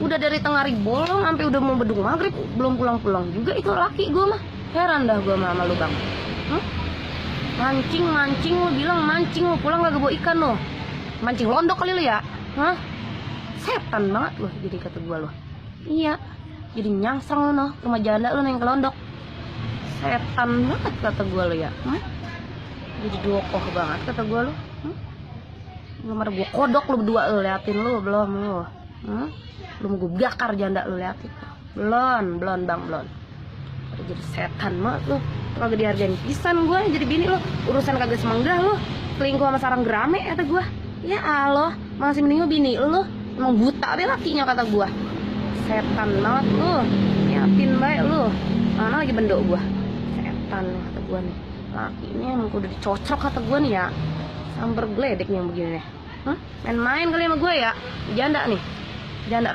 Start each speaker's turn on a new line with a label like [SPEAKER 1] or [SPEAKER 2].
[SPEAKER 1] Udah dari tengah hari bolong sampai udah mau bedung maghrib belum pulang-pulang juga itu laki gue mah. Heran dah gue sama lu bang. Mancing lu bilang mancing lu pulang gak bawa ikan lo. Mancing londok kali lu ya. Setan banget lu jadi kata gue lo. Iya. Jadi nyangsang lu noh rumah janda lu yang ke londok. Setan banget kata gue lo ya. Jadi dokoh banget kata gue lo. Belum ada gue kodok lu berdua lu liatin lu belum lu. Belum gue bakar janda lu liatin. Belum bang belum. Jadi setan banget lu. Kagak dihargain pisan gue jadi bini lu. Urusan kagak semenggah lu. Selingkuh sama sarang gerame kata gue. Ya Allah, masih mending lu bini lu. Emang buta deh lakinya kata gue. Setan banget lu. Nyiapin baik lu. Mana lagi bendok gue. Setan kata gue nih. Lakinya emang udah dicocok kata gue nih ya. Sambar geledek yang begini nih. Main-main kali sama gue ya. Janda nih. Janda